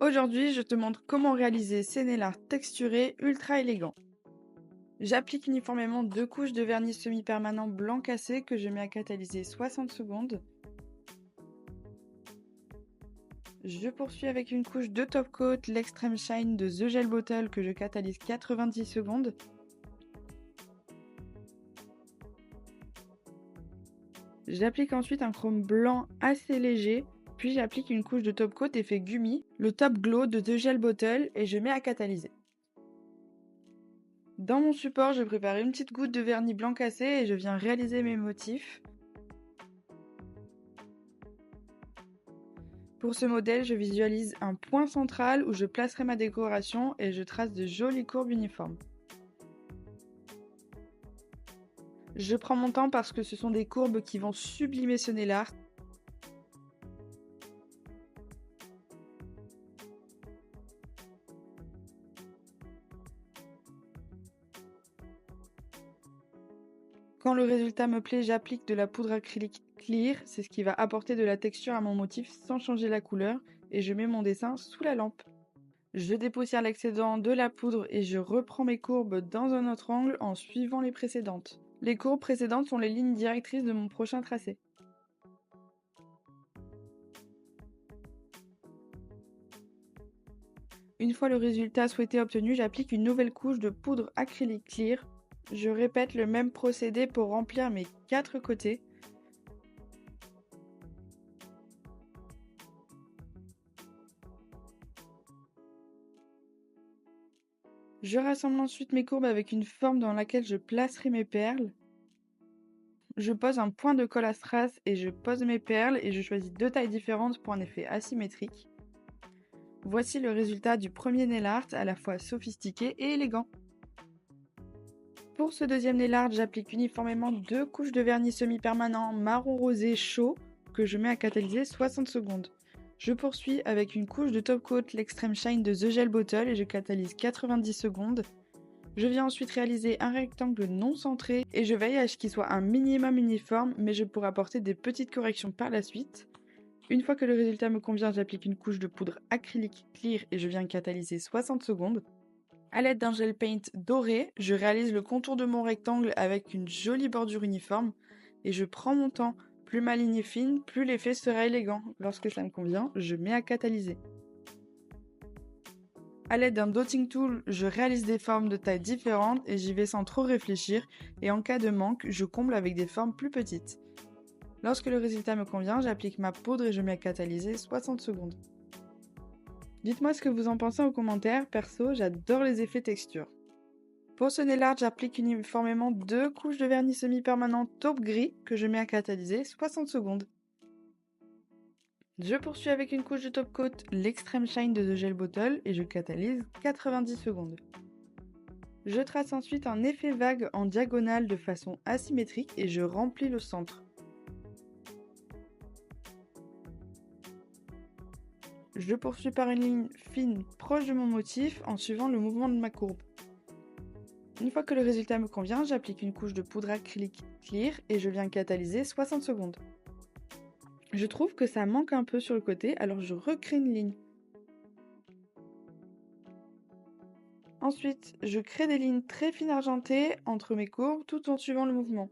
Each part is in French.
Aujourd'hui, je te montre comment réaliser ces nail art texturés ultra élégants. J'applique uniformément 2 couches de vernis semi-permanent blanc cassé que je mets à catalyser 60 secondes. Je poursuis avec une couche de top coat, l'Extreme Shine de The Gel Bottle que je catalyse 90 secondes. J'applique ensuite un chrome blanc assez léger, puis j'applique une couche de top coat effet gummy, le Top Glow de The Gel Bottle et je mets à catalyser. Dans mon support, je prépare une petite goutte de vernis blanc cassé et je viens réaliser mes motifs. Pour ce modèle, je visualise un point central où je placerai ma décoration et je trace de jolies courbes uniformes. Je prends mon temps parce que ce sont des courbes qui vont sublimer ce nail art. Quand le résultat me plaît, j'applique de la poudre acrylique clear, c'est ce qui va apporter de la texture à mon motif sans changer la couleur, et je mets mon dessin sous la lampe. Je dépoussière l'excédent de la poudre et je reprends mes courbes dans un autre angle en suivant les précédentes. Les courbes précédentes sont les lignes directrices de mon prochain tracé. Une fois le résultat souhaité obtenu, j'applique une nouvelle couche de poudre acrylique clear. Je répète le même procédé pour remplir mes 4 côtés. Je rassemble ensuite mes courbes avec une forme dans laquelle je placerai mes perles. Je pose un point de colle à strass et je pose mes perles et je choisis 2 tailles différentes pour un effet asymétrique. Voici le résultat du premier nail art à la fois sophistiqué et élégant. Pour ce deuxième nail art, j'applique uniformément 2 couches de vernis semi-permanent marron rosé chaud que je mets à catalyser 60 secondes. Je poursuis avec une couche de top coat l'Extreme Shine de The Gel Bottle et je catalyse 90 secondes. Je viens ensuite réaliser un rectangle non centré et je veille à ce qu'il soit un minimum uniforme, mais je pourrai apporter des petites corrections par la suite. Une fois que le résultat me convient, j'applique une couche de poudre acrylique clear et je viens catalyser 60 secondes. A l'aide d'un gel paint doré, je réalise le contour de mon rectangle avec une jolie bordure uniforme et je prends mon temps. Plus ma ligne est fine, plus l'effet sera élégant. Lorsque ça me convient, je mets à catalyser. A l'aide d'un dotting tool, je réalise des formes de tailles différentes et j'y vais sans trop réfléchir et en cas de manque, je comble avec des formes plus petites. Lorsque le résultat me convient, j'applique ma poudre et je mets à catalyser 60 secondes. Dites-moi ce que vous en pensez en commentaire, perso, j'adore les effets texture. Pour ce nail art, j'applique uniformément 2 couches de vernis semi-permanent taupe gris que je mets à catalyser 60 secondes. Je poursuis avec une couche de top coat, l'Extreme Shine de The Gel Bottle et je catalyse 90 secondes. Je trace ensuite un effet vague en diagonale de façon asymétrique et je remplis le centre. Je poursuis par une ligne fine proche de mon motif en suivant le mouvement de ma courbe. Une fois que le résultat me convient, j'applique une couche de poudre acrylique clear et je viens catalyser 60 secondes. Je trouve que ça manque un peu sur le côté, alors je recrée une ligne. Ensuite, je crée des lignes très fines argentées entre mes courbes tout en suivant le mouvement.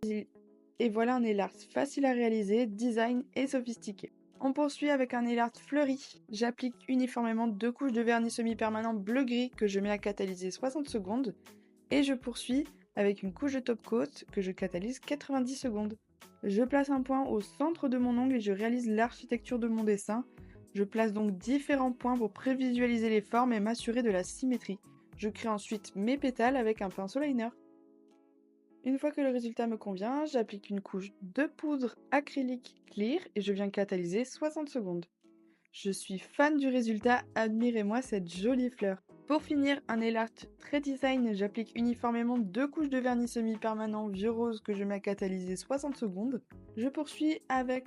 Et voilà un nail art facile à réaliser, design et sophistiqué. On poursuit avec un nail art fleuri. J'applique uniformément 2 couches de vernis semi-permanent bleu-gris que je mets à catalyser 60 secondes. Et je poursuis avec une couche de top coat que je catalyse 90 secondes. Je place un point au centre de mon ongle et je réalise l'architecture de mon dessin. Je place donc différents points pour prévisualiser les formes et m'assurer de la symétrie. Je crée ensuite mes pétales avec un pinceau liner. Une fois que le résultat me convient, j'applique une couche de poudre acrylique clear et je viens catalyser 60 secondes. Je suis fan du résultat, admirez-moi cette jolie fleur. Pour finir, un nail art très design, j'applique uniformément 2 couches de vernis semi-permanent vieux rose que je mets à catalyser 60 secondes. Je poursuis avec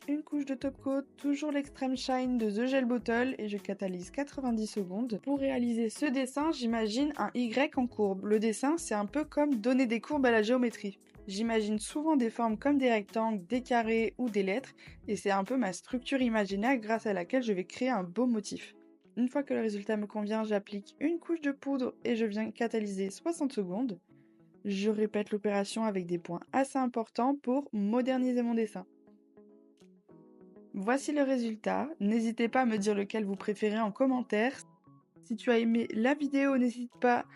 une couche de top coat, toujours l'Extreme Shine de The Gel Bottle et je catalyse 90 secondes. Pour réaliser ce dessin, j'imagine un Y en courbe. Le dessin, c'est un peu comme donner des courbes à la géométrie. J'imagine souvent des formes comme des rectangles, des carrés ou des lettres et c'est un peu ma structure imaginaire grâce à laquelle je vais créer un beau motif. Une fois que le résultat me convient, j'applique une couche de poudre et je viens catalyser 60 secondes. Je répète l'opération avec des points assez importants pour moderniser mon dessin. Voici le résultat. N'hésitez pas à me dire lequel vous préférez en commentaire. Si tu as aimé la vidéo, n'hésite pas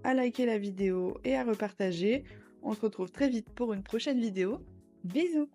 à liker la vidéo et à repartager. On se retrouve très vite pour une prochaine vidéo. Bisous!